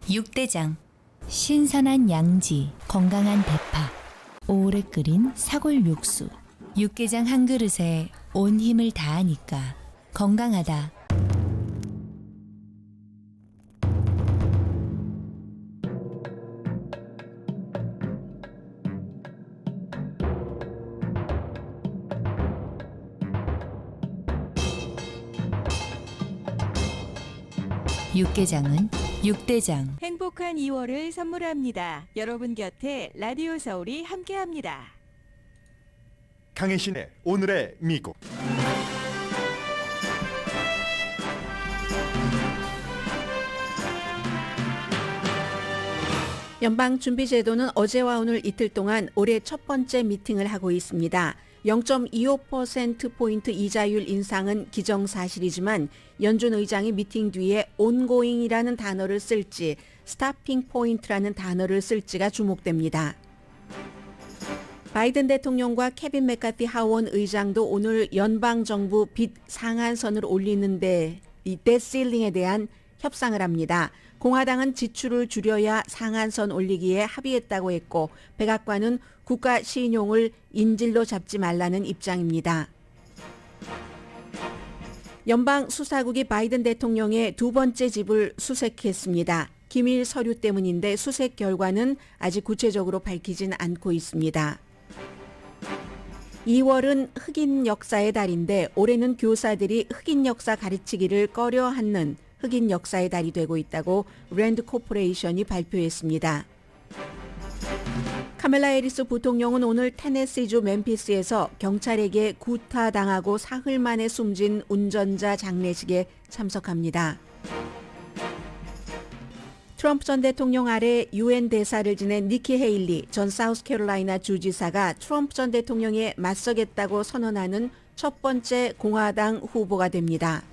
육대장. 신선한 양지, 건강한 대파, 오래 끓인 사골 육수. 육개장 한 그릇에 온 힘을 다하니까 건강하다. 육개장은 육대장. 행복한 2월을 선물합니다. 여러분 곁에 라디오 서울이 함께합니다. 강혜신의 오늘의 미국. 연방준비제도는 어제와 오늘 이틀 동안 올해 첫 번째 미팅을 하고 있습니다. 0.25%포인트 이자율 인상은 기정사실이지만 연준 의장이 미팅 뒤에 ongoing이라는 단어를 쓸지 stopping point라는 단어를 쓸지가 주목됩니다. 바이든 대통령과 케빈 맥카티 하원 의장도 오늘 연방정부 빚 상한선을 올리는데 이 뎃실링에 대한 협상을 합니다. 공화당은 지출을 줄여야 상한선 올리기에 합의했다고 했고 백악관은 국가 신용을 인질로 잡지 말라는 입장입니다. 연방 수사국이 바이든 대통령의 두 번째 집을 수색했습니다. 기밀 서류 때문인데 수색 결과는 아직 구체적으로 밝히진 않고 있습니다. 2월은 흑인 역사의 달인데 올해는 교사들이 흑인 역사 가르치기를 꺼려하는 흑인 역사의 달이 되고 있다고 랜드 코퍼레이션이 발표했습니다. 카멜라 해리스 부통령은 오늘 테네시주 멤피스에서 경찰에게 구타당하고 사흘 만에 숨진 운전자 장례식에 참석합니다. 트럼프 전 대통령 아래 유엔 대사를 지낸 니키 헤일리 전 사우스캐롤라이나 주지사가 트럼프 전 대통령에 맞서겠다고 선언하는 첫 번째 공화당 후보가 됩니다.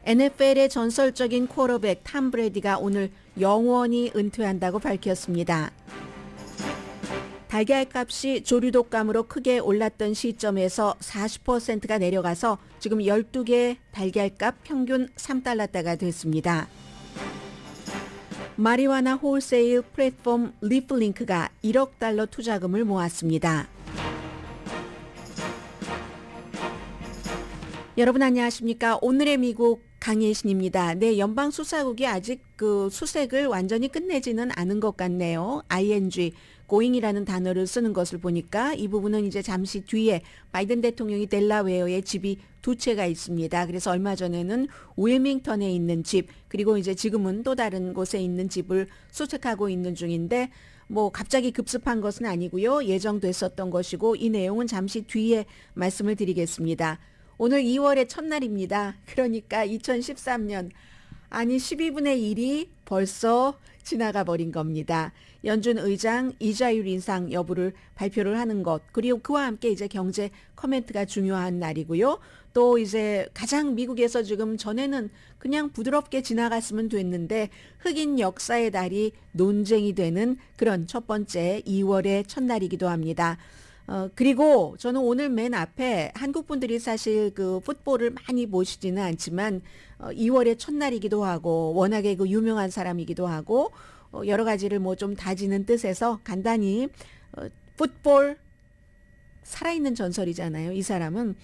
NFL의 전설적인 쿼터백 탐 브래디가 오늘 영원히 은퇴한다고 밝혔습니다. 달걀값이 조류독감으로 크게 올랐던 시점에서 40%가 내려가서 지금 12개 달걀값 평균 3달러대가 됐습니다. 마리화나 홀세일 플랫폼 리플링크가 1억 달러 투자금을 모았습니다. 여러분 안녕하십니까? 오늘의 미국 강예신입니다. 네, 연방수사국이 아직 그 수색을 완전히 끝내지는 않은 것 같네요. ing, going이라는 단어를 쓰는 것을 보니까 이 부분은 이제 잠시 뒤에 바이든 대통령이 델라웨어에 집이 두 채가 있습니다. 그래서 얼마 전에는 윌밍턴에 있는 집, 그리고 이제 지금은 또 다른 곳에 있는 집을 수색하고 있는 중인데 뭐 갑자기 급습한 것은 아니고요. 예정됐었던 것이고 이 내용은 잠시 뒤에 말씀을 드리겠습니다. 오늘 2월의 첫날입니다. 그러니까 2013년, 아니 12분의 1이 벌써 지나가 버린 겁니다. 연준 의장 이자율 인상 여부를 발표를 하는 것, 그리고 그와 함께 이제 경제 커멘트가 중요한 날이고요. 또 이제 가장 미국에서 지금 전에는 그냥 부드럽게 지나갔으면 됐는데 흑인 역사의 달이 논쟁이 되는 그런 첫 번째 2월의 첫날이기도 합니다. 그리고 저는 오늘 맨 앞에 한국 분들이 사실 그 풋볼을 많이 보시지는 않지만 2월의 첫날이기도 하고 워낙에 그 유명한 사람이기도 하고 여러 가지를 뭐 좀 다지는 뜻에서 간단히 풋볼 살아있는 전설이잖아요. 이 사람은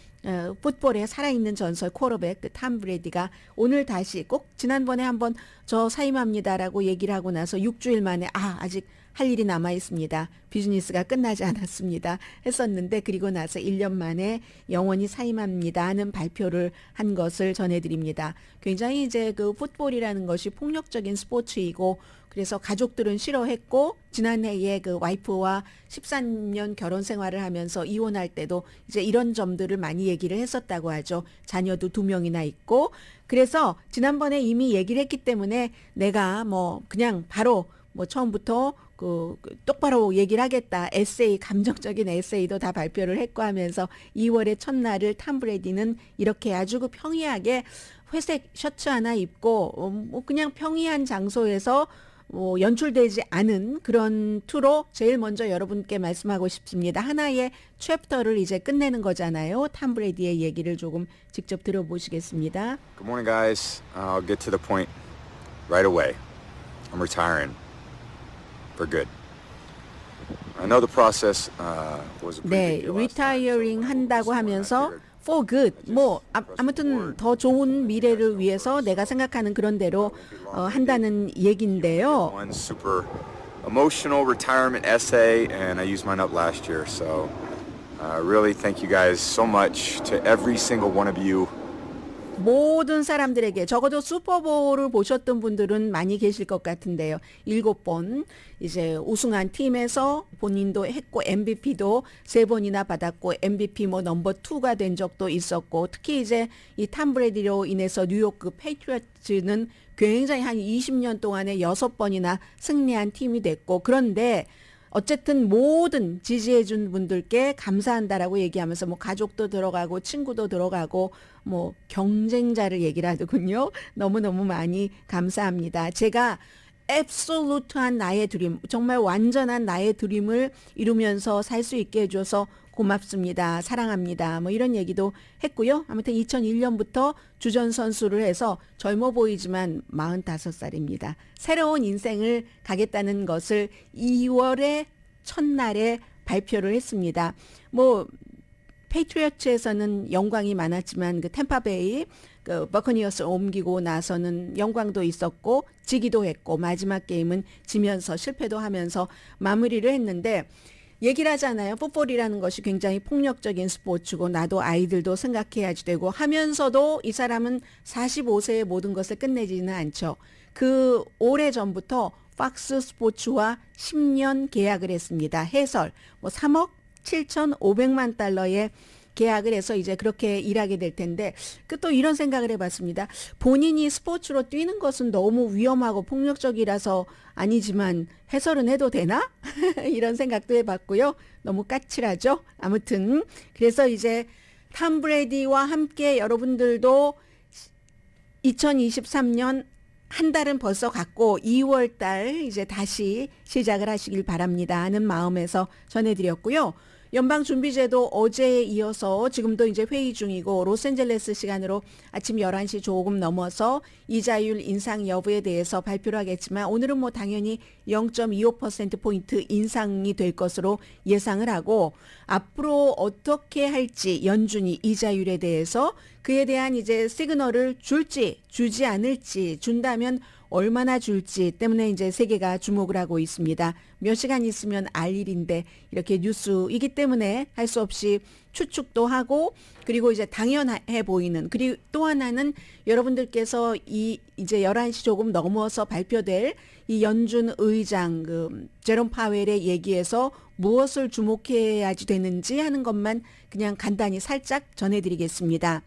풋볼의 살아있는 전설 쿼터백 탐 브래디가 오늘 다시 꼭 지난번에 한번 저 사임합니다라고 얘기를 하고 나서 6주일 만에 아직 할 일이 남아 있습니다. 비즈니스가 끝나지 않았습니다. 했었는데 그리고 나서 1년 만에 영원히 사임합니다 하는 발표를 한 것을 전해드립니다. 굉장히 이제 그 풋볼이라는 것이 폭력적인 스포츠이고 그래서 가족들은 싫어했고 지난해에 그 와이프와 13년 결혼 생활을 하면서 이혼할 때도 이제 이런 점들을 많이 얘기를 했었다고 하죠. 자녀도 2명이나 있고 그래서 지난번에 이미 얘기를 했기 때문에 내가 뭐 그냥 바로 뭐 처음부터 그 똑바로 얘기를 하겠다. 에세이, 감정적인 에세이도 다 발표를 했고 하면서 2월의 첫날을 탐 브래디는 이렇게 아주 그 평이하게 회색 셔츠 하나 입고 뭐 그냥 평이한 장소에서 연출되지 않은 그런 투로 제일 먼저 여러분께 말씀하고 싶습니다. 하나의 챕터를 이제 끝내는 거잖아요. 탐 브래디의 얘기를 조금 직접 들어보시겠습니다. Good morning, guys. I'll get to the point. right away. I'm retiring for good. I know the process was a pretty 네, big deal last time, retiring so 한다고 this is when I 하면서 figured for good. 뭐 아무튼 더 좋은 미래를 위해서 내가 생각하는 그런 대로 한다는 얘긴데요. one super emotional retirement essay, and I used mine up last year. So really thank you guys so much to every single one of you. 모든 사람들에게 적어도 슈퍼볼을 보셨던 분들은 많이 계실 것 같은데요. 7번 이제 우승한 팀에서 본인도 했고 MVP도 3번이나 받았고 MVP 뭐 넘버 2가 된 적도 있었고 특히 이제 이 탐 브래디로 인해서 뉴요크 페이트리어츠는 굉장히 한 20년 동안에 6번이나 승리한 팀이 됐고 그런데 어쨌든 모든 지지해준 분들께 감사한다라고 얘기하면서 뭐 가족도 들어가고 친구도 들어가고 뭐 경쟁자를 얘기를 하더군요. 너무너무 많이 감사합니다. 제가 앱솔루트한 나의 드림, 정말 완전한 나의 드림을 이루면서 살 수 있게 해줘서 고맙습니다. 사랑합니다. 뭐 이런 얘기도 했고요. 아무튼 2001년부터 주전 선수를 해서 젊어 보이지만 45살입니다. 새로운 인생을 가겠다는 것을 2월의 첫날에 발표를 했습니다. 뭐 페이트리어츠에서는 영광이 많았지만 그 템파베이 그 버커니어스 옮기고 나서는 영광도 있었고 지기도 했고 마지막 게임은 지면서 실패도 하면서 마무리를 했는데 얘기를 하잖아요. 풋볼이라는 것이 굉장히 폭력적인 스포츠고 나도 아이들도 생각해야지 되고 하면서도 이 사람은 45세에 모든 것을 끝내지는 않죠. 그 오래전부터 팍스 스포츠와 10년 계약을 했습니다. 해설 뭐 3억 7,500만 달러의 계약을 해서 이제 그렇게 일하게 될 텐데 또 이런 생각을 해봤습니다. 본인이 스포츠로 뛰는 것은 너무 위험하고 폭력적이라서 아니지만 해설은 해도 되나? 이런 생각도 해봤고요. 너무 까칠하죠? 아무튼 그래서 이제 탐 브레이디와 함께 여러분들도 2023년 한 달은 벌써 갔고 2월 달 이제 다시 시작을 하시길 바랍니다 하는 마음에서 전해드렸고요. 연방준비제도 어제에 이어서 지금도 이제 회의 중이고 로스앤젤레스 시간으로 아침 11시 조금 넘어서 이자율 인상 여부에 대해서 발표를 하겠지만 오늘은 뭐 당연히 0.25%포인트 인상이 될 것으로 예상을 하고 앞으로 어떻게 할지 연준이 이자율에 대해서 그에 대한 이제 시그널을 줄지 주지 않을지 준다면 얼마나 줄지 때문에 이제 세계가 주목을 하고 있습니다. 몇 시간 있으면 알 일인데 이렇게 뉴스이기 때문에 할 수 없이 추측도 하고 그리고 이제 당연해 보이는 그리고 또 하나는 여러분들께서 이제 11시 조금 넘어서 발표될 이 연준 의장 그 제롬 파웰의 얘기에서 무엇을 주목해야지 되는지 하는 것만 그냥 간단히 살짝 전해드리겠습니다.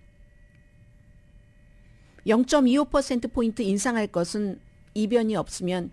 0.25%포인트 인상할 것은 이변이 없으면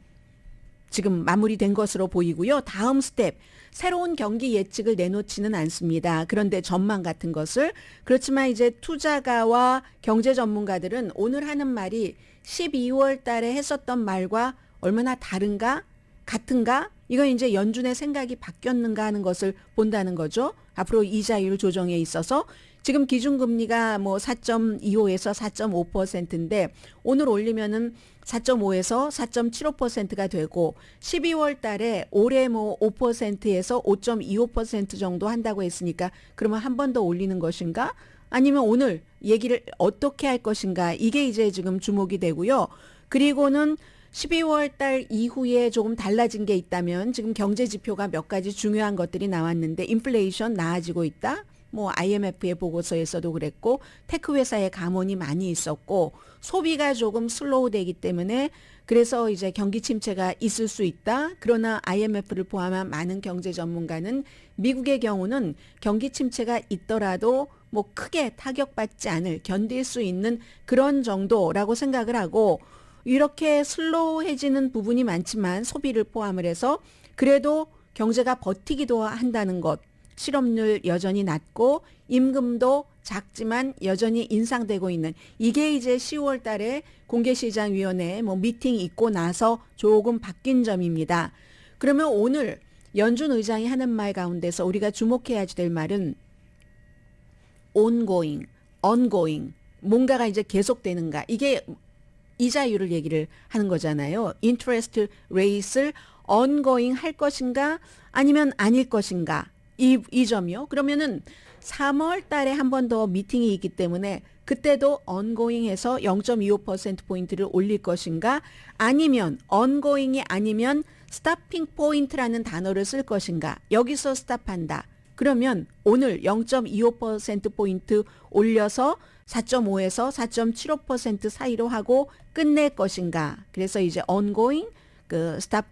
지금 마무리된 것으로 보이고요. 다음 스텝, 새로운 경기 예측을 내놓지는 않습니다. 그런데 전망 같은 것을 그렇지만 이제 투자가와 경제 전문가들은 오늘 하는 말이 12월 달에 했었던 말과 얼마나 다른가? 같은가? 이건 이제 연준의 생각이 바뀌었는가 하는 것을 본다는 거죠. 앞으로 이자율 조정에 있어서 지금 기준금리가 뭐 4.25에서 4.5%인데 오늘 올리면은 4.5에서 4.75%가 되고 12월 달에 올해 뭐 5%에서 5.25% 정도 한다고 했으니까 그러면 한 번 더 올리는 것인가? 아니면 오늘 얘기를 어떻게 할 것인가? 이게 이제 지금 주목이 되고요. 그리고는 12월 달 이후에 조금 달라진 게 있다면 지금 경제 지표가 몇 가지 중요한 것들이 나왔는데 인플레이션 나아지고 있다. 뭐 IMF의 보고서에서도 그랬고 테크 회사의 감원이 많이 있었고 소비가 조금 슬로우 되기 때문에 그래서 이제 경기 침체가 있을 수 있다. 그러나 IMF를 포함한 많은 경제 전문가는 미국의 경우는 경기 침체가 있더라도 뭐 크게 타격받지 않을 견딜 수 있는 그런 정도라고 생각을 하고 이렇게 슬로우해지는 부분이 많지만 소비를 포함을 해서 그래도 경제가 버티기도 한다는 것. 실업률 여전히 낮고 임금도 작지만 여전히 인상되고 있는 이게 이제 10월 달에 공개시장위원회 뭐 미팅 있고 나서 조금 바뀐 점입니다. 그러면 오늘 연준 의장이 하는 말 가운데서 우리가 주목해야 될 말은 ongoing, 뭔가가 이제 계속되는가. 이게 이자율을 얘기를 하는 거잖아요. 인트레스트 레이스를 ongoing 할 것인가 아니면 아닐 것인가 이 점이요. 그러면은 3월 달에 한 번 더 미팅이 있기 때문에 그때도 ongoing해서 0.25%포인트를 올릴 것인가 아니면 ongoing이 아니면 stopping point라는 단어를 쓸 것인가 여기서 스탑한다. 그러면 오늘 0.25%포인트 올려서 4.5에서 4.75% 사이로 하고 끝낼 것인가. 그래서 이제 ongoing, 그 stop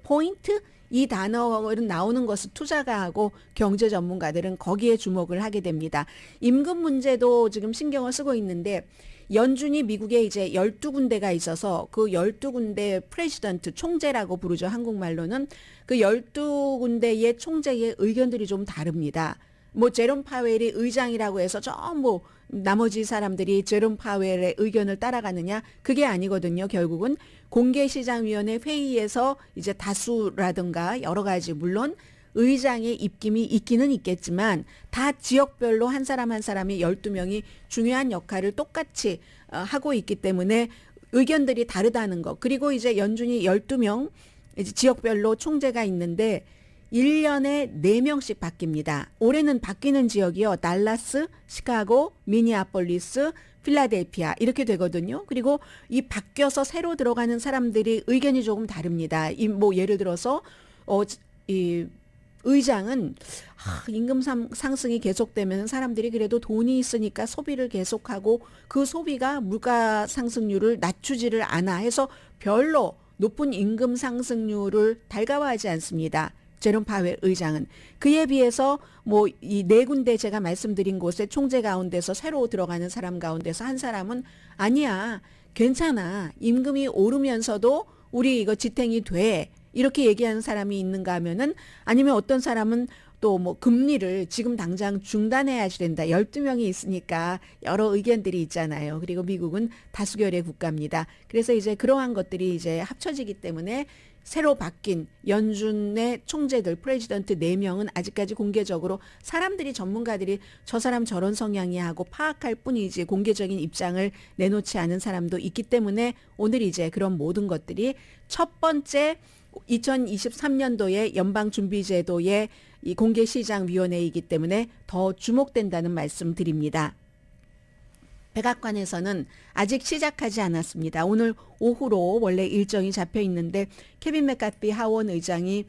point 이 단어는 나오는 것을 투자가하고 경제 전문가들은 거기에 주목을 하게 됩니다. 임금 문제도 지금 신경을 쓰고 있는데 연준이 미국에 이제 12군데가 있어서 그 12군데 프레지던트 총재라고 부르죠. 한국말로는 그 12군데의 총재의 의견들이 좀 다릅니다. 뭐 제롬 파웰이 의장이라고 해서 전부 나머지 사람들이 제롬 파웰의 의견을 따라가느냐 그게 아니거든요. 결국은 공개시장위원회 회의에서 이제 다수라든가 여러 가지 물론 의장의 입김이 있기는 있겠지만 다 지역별로 한 사람 한 사람이 12명이 중요한 역할을 똑같이 하고 있기 때문에 의견들이 다르다는 거. 그리고 이제 연준이 12명 이제 지역별로 총재가 있는데 1년에 4명씩 바뀝니다. 올해는 바뀌는 지역이요. 달라스, 시카고, 미니아폴리스, 필라델피아 이렇게 되거든요. 그리고 이 바뀌어서 새로 들어가는 사람들이 의견이 조금 다릅니다. 뭐 예를 들어서 이 의장은 임금 상승이 계속되면 사람들이 그래도 돈이 있으니까 소비를 계속하고 그 소비가 물가 상승률을 낮추지를 않아 해서 별로 높은 임금 상승률을 달가워하지 않습니다. 제롬 파웰 의장은 그에 비해서 뭐 이 4군데 제가 말씀드린 곳에 총재 가운데서 새로 들어가는 사람 가운데서 한 사람은 아니야 괜찮아 임금이 오르면서도 우리 이거 지탱이 돼 이렇게 얘기하는 사람이 있는가 하면은 아니면 어떤 사람은 또 뭐 금리를 지금 당장 중단해야지 된다. 12명이 있으니까 여러 의견들이 있잖아요. 그리고 미국은 다수결의 국가입니다. 그래서 이제 그러한 것들이 이제 합쳐지기 때문에 새로 바뀐 연준의 총재들 프레지던트 4명은 아직까지 공개적으로 사람들이 전문가들이 저 사람 저런 성향이야 하고 파악할 뿐이지 공개적인 입장을 내놓지 않은 사람도 있기 때문에 오늘 이제 그런 모든 것들이 첫 번째 2023년도의 연방준비제도의 이 공개시장위원회이기 때문에 더 주목된다는 말씀 드립니다. 백악관에서는 아직 시작하지 않았습니다. 오늘 오후로 원래 일정이 잡혀 있는데 케빈 맥카티 하원 의장이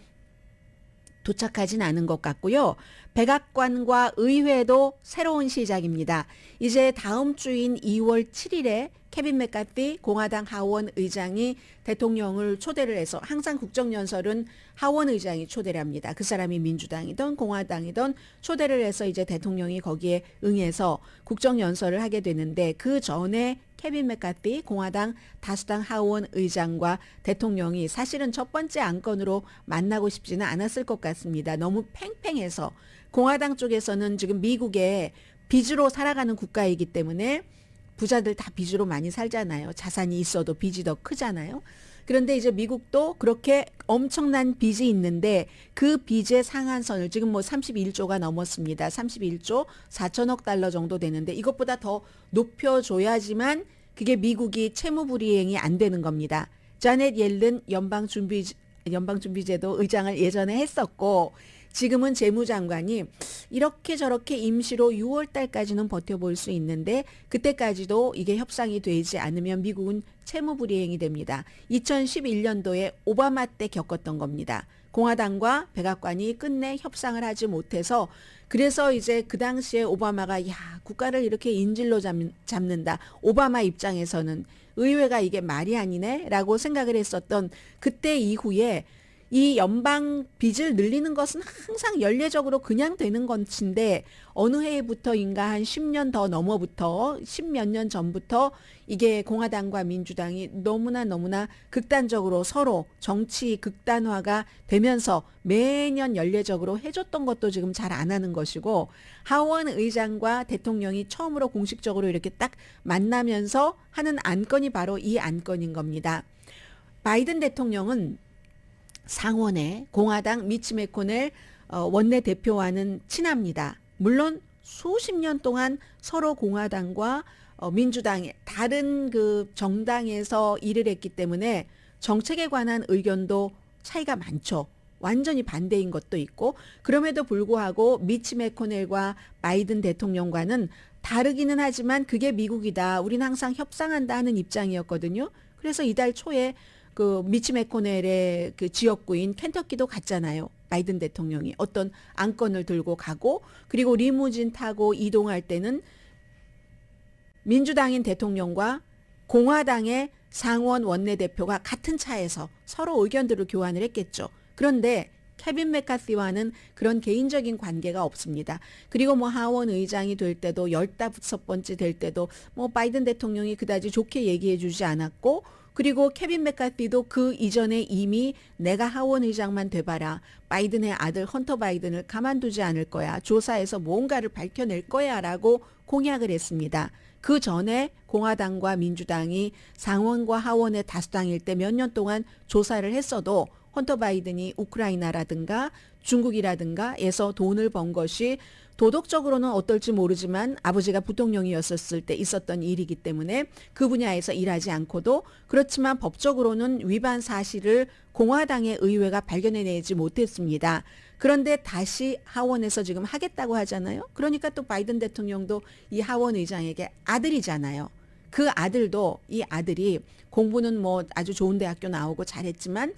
도착하진 않은 것 같고요. 백악관과 의회도 새로운 시작입니다. 이제 다음 주인 2월 7일에 케빈 맥카티 공화당 하원 의장이 대통령을 초대를 해서 항상 국정연설은 하원 의장이 초대를 합니다. 그 사람이 민주당이든 공화당이든 초대를 해서 이제 대통령이 거기에 응해서 국정연설을 하게 되는데 그 전에 케빈 맥카티 공화당 다수당 하원 의장과 대통령이 사실은 첫 번째 안건으로 만나고 싶지는 않았을 것 같습니다. 너무 팽팽해서 공화당 쪽에서는 지금 미국의 빚으로 살아가는 국가이기 때문에 부자들 다 빚으로 많이 살잖아요. 자산이 있어도 빚이 더 크잖아요. 그런데 이제 미국도 그렇게 엄청난 빚이 있는데 그 빚의 상한선을 지금 뭐 31조가 넘었습니다. 31조 4천억 달러 정도 되는데 이것보다 더 높여줘야지만 그게 미국이 채무불이행이 안 되는 겁니다. 자넷 옐른 연방준비제도 의장을 예전에 했었고 지금은 재무장관이 이렇게 저렇게 임시로 6월 달까지는 버텨볼 수 있는데 그때까지도 이게 협상이 되지 않으면 미국은 채무불이행이 됩니다. 2011년도에 오바마 때 겪었던 겁니다. 공화당과 백악관이 끝내 협상을 하지 못해서 그래서 이제 그 당시에 오바마가 야 국가를 이렇게 인질로 잡는다. 오바마 입장에서는 의회가 이게 말이 아니네 라고 생각을 했었던 그때 이후에 이 연방 빚을 늘리는 것은 항상 연례적으로 그냥 되는 것인데 어느 해부터인가 한 10년 더 넘어부터 10몇 년 전부터 이게 공화당과 민주당이 너무나 극단적으로 서로 정치 극단화가 되면서 매년 연례적으로 해줬던 것도 지금 잘 안 하는 것이고 하원 의장과 대통령이 처음으로 공식적으로 이렇게 딱 만나면서 하는 안건이 바로 이 안건인 겁니다. 바이든 대통령은 상원에 공화당 미치 매코넬 원내대표와는 친합니다. 물론 수십 년 동안 서로 공화당과 민주당의 다른 그 정당에서 일을 했기 때문에 정책에 관한 의견도 차이가 많죠. 완전히 반대인 것도 있고 그럼에도 불구하고 미치 매코넬과 바이든 대통령과는 다르기는 하지만 그게 미국이다. 우리는 항상 협상한다 하는 입장이었거든요. 그래서 이달 초에 그 미치 매코넬의 그 지역구인 켄터키도 갔잖아요. 바이든 대통령이 어떤 안건을 들고 가고 그리고 리무진 타고 이동할 때는 민주당인 대통령과 공화당의 상원 원내대표가 같은 차에서 서로 의견들을 교환을 했겠죠. 그런데 케빈 메카시와는 그런 개인적인 관계가 없습니다. 그리고 뭐 하원 의장이 될 때도 15번째 될 때도 뭐 바이든 대통령이 그다지 좋게 얘기해 주지 않았고 그리고 케빈 메카시도 그 이전에 이미 내가 하원 의장만 돼봐라. 바이든의 아들 헌터 바이든을 가만두지 않을 거야. 조사에서 뭔가를 밝혀낼 거야 라고 공약을 했습니다. 그 전에 공화당과 민주당이 상원과 하원의 다수당일 때 몇 년 동안 조사를 했어도 헌터 바이든이 우크라이나라든가 중국이라든가에서 돈을 번 것이 도덕적으로는 어떨지 모르지만 아버지가 부통령이었을 때 있었던 일이기 때문에 그 분야에서 일하지 않고도 그렇지만 법적으로는 위반 사실을 공화당의 의회가 발견해내지 못했습니다. 그런데 다시 하원에서 지금 하겠다고 하잖아요. 그러니까 또 바이든 대통령도 이 하원 의장에게 아들이잖아요. 그 아들도 이 아들이 공부는 뭐 아주 좋은 대학교 나오고 잘했지만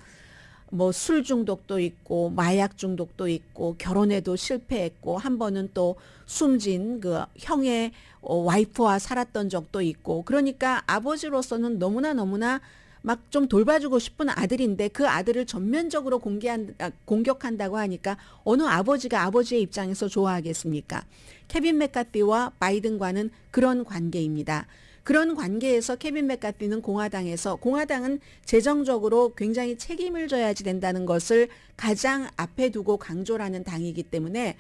뭐 술 중독도 있고 마약 중독도 있고 결혼에도 실패했고 한 번은 또 숨진 그 형의 와이프와 살았던 적도 있고 그러니까 아버지로서는 너무나 막 좀 돌봐주고 싶은 아들인데 그 아들을 전면적으로 공격한다고 하니까 어느 아버지가 아버지의 입장에서 좋아하겠습니까? 케빈 메카시와 바이든과는 그런 관계입니다. 그런 관계에서 케빈 메카시는 공화당은 재정적으로 굉장히 책임을 져야지 된다는 것을 가장 앞에 두고 강조를 하는 당이기 때문에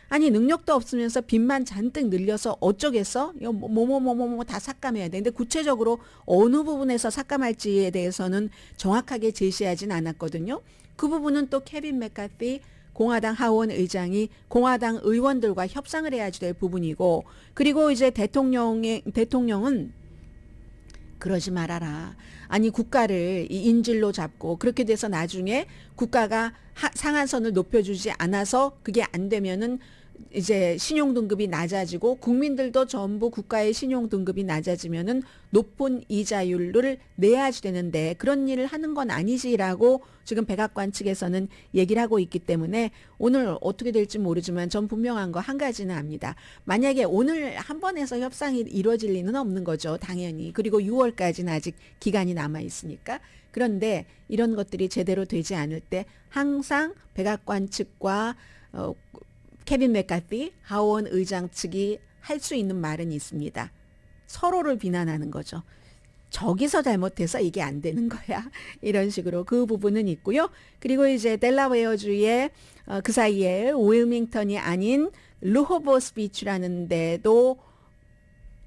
아니 능력도 없으면서 빚만 잔뜩 늘려서 어쩌겠어? 이거 뭐뭐뭐뭐 다 삭감해야 돼. 근데 구체적으로 어느 부분에서 삭감할지에 대해서는 정확하게 제시하진 않았거든요. 그 부분은 또 케빈 메카시 공화당 하원 의장이 공화당 의원들과 협상을 해야지 될 부분이고 그리고 이제 대통령은 그러지 말아라. 아니 국가를 이 인질로 잡고 그렇게 돼서 나중에 국가가 상한선을 높여주지 않아서 그게 안 되면은 이제 신용등급이 낮아지고 국민들도 전부 국가의 신용등급이 낮아지면은 높은 이자율을 내야지 되는데 그런 일을 하는 건 아니지라고 지금 백악관 측에서는 얘기를 하고 있기 때문에 오늘 어떻게 될지 모르지만 전 분명한 거 한 가지는 압니다. 만약에 오늘 한 번에서 협상이 이루어질 리는 없는 거죠. 당연히. 그리고 6월까지는 아직 기간이 남아 있으니까. 그런데 이런 것들이 제대로 되지 않을 때 항상 백악관 측과 케빈 메카시 하원 의장 측이 할 수 있는 말은 있습니다. 서로를 비난하는 거죠. 저기서 잘못해서 이게 안 되는 거야. 이런 식으로 그 부분은 있고요. 그리고 이제 델라웨어주의 그 사이에 윌밍턴이 아닌 르호보스 비치라는 데도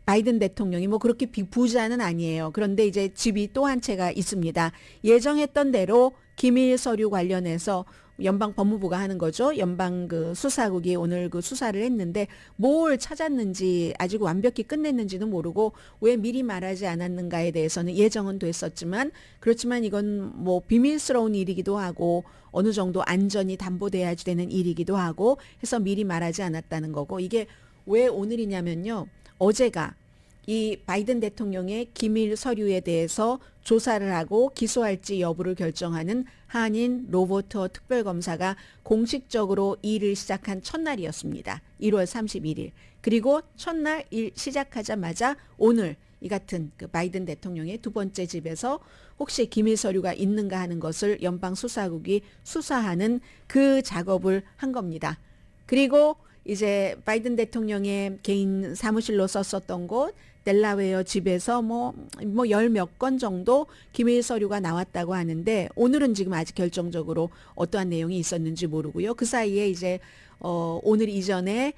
바이든 대통령이 뭐 그렇게 부자는 아니에요. 그런데 이제 집이 또 한 채가 있습니다. 예정했던 대로 기밀 서류 관련해서 연방 법무부가 하는 거죠. 연방 그 수사국이 오늘 그 수사를 했는데 뭘 찾았는지 아직 완벽히 끝냈는지는 모르고 왜 미리 말하지 않았는가에 대해서는 예정은 됐었지만 그렇지만 이건 뭐 비밀스러운 일이기도 하고 어느 정도 안전이 담보돼야지 되는 일이기도 하고 해서 미리 말하지 않았다는 거고 이게 왜 오늘이냐면요. 어제가 이 바이든 대통령의 기밀 서류에 대해서 조사를 하고 기소할지 여부를 결정하는 한인 로버트 특별검사가 공식적으로 일을 시작한 첫날이었습니다. 1월 31일. 그리고 첫날 일 시작하자마자 오늘 이 같은 그 바이든 대통령의 두 번째 집에서 혹시 기밀 서류가 있는가 하는 것을 연방 수사국이 수사하는 그 작업을 한 겁니다. 그리고 이제 바이든 대통령의 개인 사무실로 썼었던 곳 델라웨어 집에서 뭐 열 몇 건 정도 기밀 서류가 나왔다고 하는데 오늘은 지금 아직 결정적으로 어떠한 내용이 있었는지 모르고요. 그 사이에 이제 오늘 이전에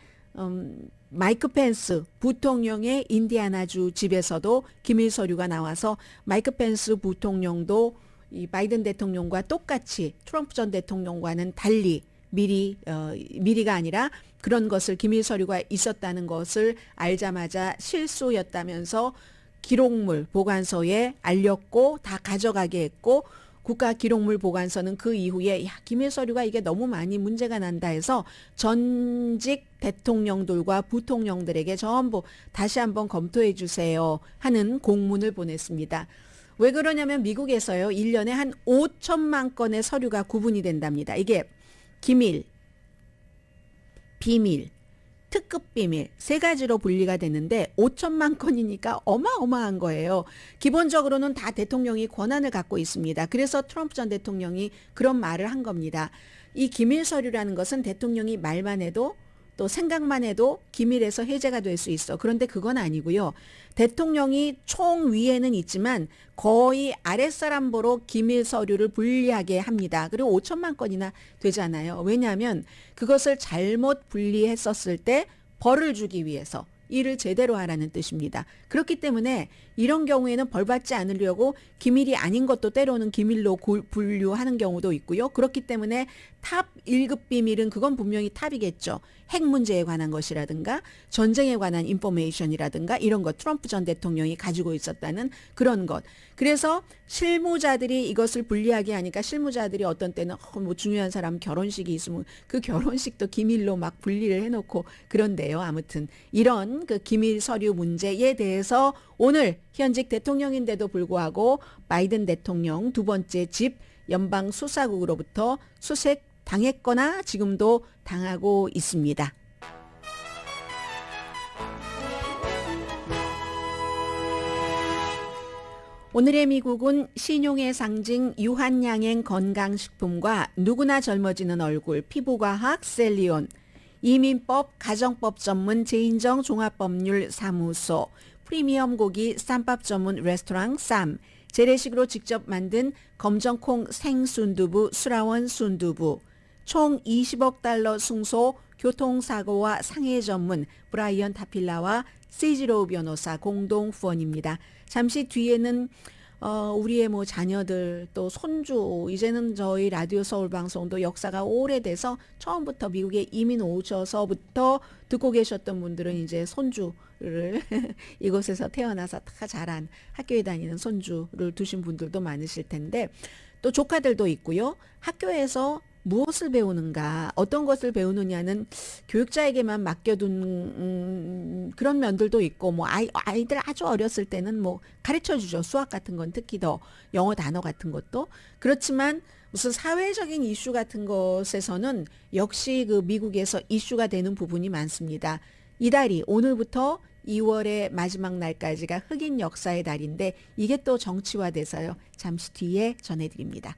마이크 펜스 부통령의 인디아나주 집에서도 기밀 서류가 나와서 마이크 펜스 부통령도 이 바이든 대통령과 똑같이 트럼프 전 대통령과는 달리 미리가 아니라 그런 것을 기밀 서류가 있었다는 것을 알자마자 실수였다면서 기록물 보관소에 알렸고 다 가져가게 했고 국가기록물보관서는 그 이후에 기밀 서류가 이게 너무 많이 문제가 난다 해서 전직 대통령들과 부통령들에게 전부 다시 한번 검토해 주세요 하는 공문을 보냈습니다. 왜 그러냐면 미국에서요 1년에 한 5천만 건의 서류가 구분이 된답니다. 이게 기밀, 비밀, 특급 비밀 세 가지로 분리가 되는데 5천만 건이니까 어마어마한 거예요. 기본적으로는 다 대통령이 권한을 갖고 있습니다. 그래서 트럼프 전 대통령이 그런 말을 한 겁니다. 이 기밀 서류라는 것은 대통령이 말만 해도 또 생각만 해도 기밀에서 해제가 될 수 있어. 그런데 그건 아니고요. 대통령이 총 위에는 있지만 거의 아랫사람보로 기밀 서류를 분리하게 합니다. 그리고 5천만 건이나 되잖아요. 왜냐하면 그것을 잘못 분리했었을 때 벌을 주기 위해서 일을 제대로 하라는 뜻입니다. 그렇기 때문에 이런 경우에는 벌 받지 않으려고 기밀이 아닌 것도 때로는 기밀로 분류하는 경우도 있고요. 그렇기 때문에 탑 1급 비밀은 그건 분명히 탑이겠죠. 핵 문제에 관한 것이라든가 전쟁에 관한 인포메이션이라든가 이런 것 트럼프 전 대통령이 가지고 있었다는 그런 것. 그래서 실무자들이 이것을 분리하게 하니까 실무자들이 어떤 때는 뭐 중요한 사람 결혼식이 있으면 그 결혼식도 기밀로 막 분리를 해놓고 그런데요. 아무튼 이런 그 기밀 서류 문제에 대해서 오늘 현직 대통령인데도 불구하고 바이든 대통령 두 번째 집 연방 수사국으로부터 수색 당했거나 지금도 당하고 있습니다. 오늘의 미국은 신용의 상징 유한양행 건강식품과 누구나 젊어지는 얼굴 피부과학 셀리온, 이민법 가정법 전문 제인정 종합법률 사무소, 프리미엄 고기 쌈밥 전문 레스토랑 쌈, 재래식으로 직접 만든 검정콩 생순두부 수라원 순두부, 총 20억 달러 승소 교통사고와 상해 전문 브라이언 타필라와 시지로우 변호사 공동 후원입니다. 잠시 뒤에는 우리의 뭐 자녀들 또 손주 이제는 저희 라디오 서울 방송도 역사가 오래돼서 처음부터 미국에 이민 오셔서부터 듣고 계셨던 분들은 이제 손주를 이곳에서 태어나서 다 자란 학교에 다니는 손주를 두신 분들도 많으실 텐데 또 조카들도 있고요. 학교에서 무엇을 배우는가, 어떤 것을 배우느냐는 교육자에게만 맡겨둔 그런 면들도 있고, 뭐 아이들 아주 어렸을 때는 뭐 가르쳐 주죠. 수학 같은 건 특히 더 영어 단어 같은 것도. 그렇지만 무슨 사회적인 이슈 같은 것에서는 역시 그 미국에서 이슈가 되는 부분이 많습니다. 이달이 오늘부터 2월의 마지막 날까지가 흑인 역사의 달인데 이게 또 정치화돼서요. 잠시 뒤에 전해드립니다.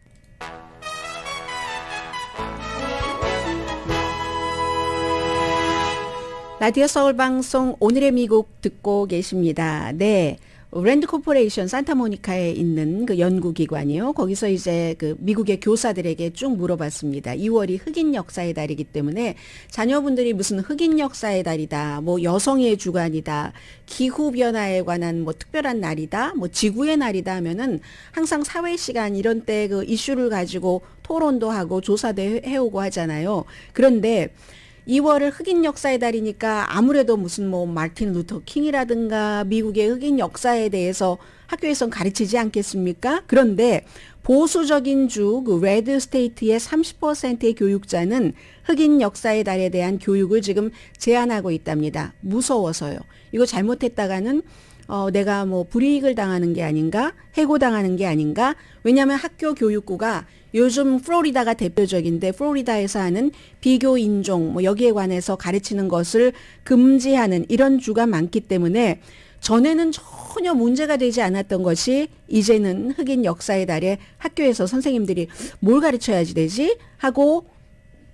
라디오 서울 방송 오늘의 미국 듣고 계십니다. 네. 랜드 코퍼레이션 산타모니카에 있는 그 연구기관이요. 거기서 이제 그 미국의 교사들에게 쭉 물어봤습니다. 2월이 흑인 역사의 달이기 때문에 자녀분들이 무슨 흑인 역사의 달이다, 뭐 여성의 주간이다, 기후변화에 관한 뭐 특별한 날이다, 뭐 지구의 날이다 하면은 항상 사회 시간 이런 때 그 이슈를 가지고 토론도 하고 조사도 해오고 하잖아요. 그런데 2월을 흑인 역사의 달이니까 아무래도 무슨 뭐 마틴 루터 킹이라든가 미국의 흑인 역사에 대해서 학교에선 가르치지 않겠습니까? 그런데 보수적인 주 그 레드 스테이트의 30%의 교육자는 흑인 역사의 달에 대한 교육을 지금 제한하고 있답니다. 무서워서요. 이거 잘못했다가는 내가 뭐 불이익을 당하는 게 아닌가? 해고당하는 게 아닌가? 왜냐하면 학교 교육부가 요즘 플로리다가 대표적인데 플로리다에서 하는 비교 인종 뭐 여기에 관해서 가르치는 것을 금지하는 이런 주가 많기 때문에 전에는 전혀 문제가 되지 않았던 것이 이제는 흑인 역사의 달에 학교에서 선생님들이 뭘 가르쳐야지 되지? 하고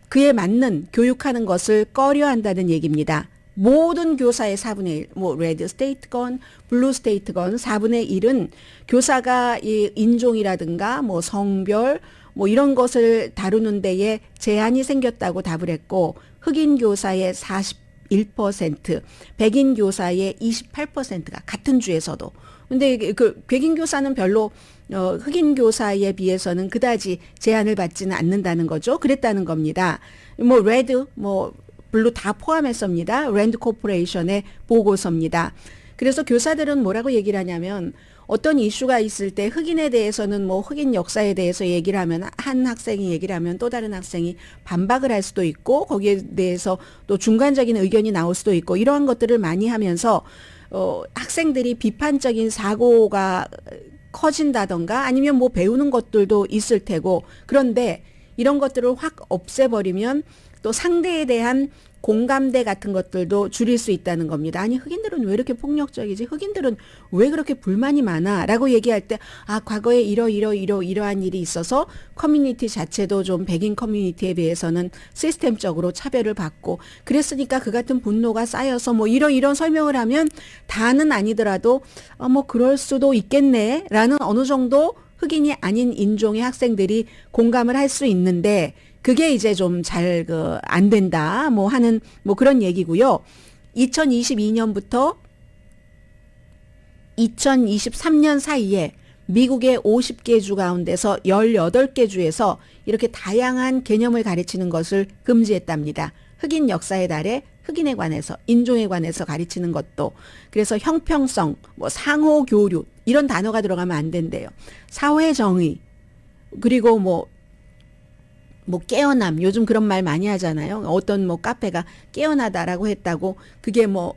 그에 맞는 교육하는 것을 꺼려한다는 얘기입니다. 모든 교사의 4분의 1, 뭐 레드 스테이트건 블루 스테이트건 4분의 1은 교사가 이 인종이라든가 뭐 성별 뭐 이런 것을 다루는 데에 제한이 생겼다고 답을 했고 흑인 교사의 41%, 백인 교사의 28%가 같은 주에서도. 근데 그 백인 교사는 별로 흑인 교사에 비해서는 그다지 제한을 받지는 않는다는 거죠. 그랬다는 겁니다. 뭐 레드, 뭐 블루 다 포함했습니다. 랜드 코퍼레이션의 보고서입니다. 그래서 교사들은 뭐라고 얘기를 하냐면 어떤 이슈가 있을 때 흑인에 대해서는 뭐 흑인 역사에 대해서 얘기를 하면 한 학생이 얘기를 하면 또 다른 학생이 반박을 할 수도 있고 거기에 대해서 또 중간적인 의견이 나올 수도 있고 이러한 것들을 많이 하면서 학생들이 비판적인 사고가 커진다던가 아니면 뭐 배우는 것들도 있을 테고 그런데 이런 것들을 확 없애버리면 또 상대에 대한 공감대 같은 것들도 줄일 수 있다는 겁니다. 아니 흑인들은 왜 이렇게 폭력적이지? 흑인들은 왜 그렇게 불만이 많아? 라고 얘기할 때 과거에 이러한 일이 있어서 커뮤니티 자체도 좀 백인 커뮤니티에 비해서는 시스템적으로 차별을 받고 그랬으니까 그 같은 분노가 쌓여서 뭐 이런 설명을 하면 다는 아니더라도 뭐 그럴 수도 있겠네 라는 어느 정도 흑인이 아닌 인종의 학생들이 공감을 할 수 있는데 그게 이제 좀 잘 안 된다 뭐 하는 뭐 그런 얘기고요. 2022년부터 2023년 사이에 미국의 50개 주 가운데서 18개 주에서 이렇게 다양한 개념을 가르치는 것을 금지했답니다. 흑인 역사의 달에 흑인에 관해서 인종에 관해서 가르치는 것도 그래서 형평성, 뭐 상호 교류 이런 단어가 들어가면 안 된대요. 사회 정의 그리고 뭐 깨어남 요즘 그런 말 많이 하잖아요. 어떤 뭐 카페가 깨어나다라고 했다고 그게 뭐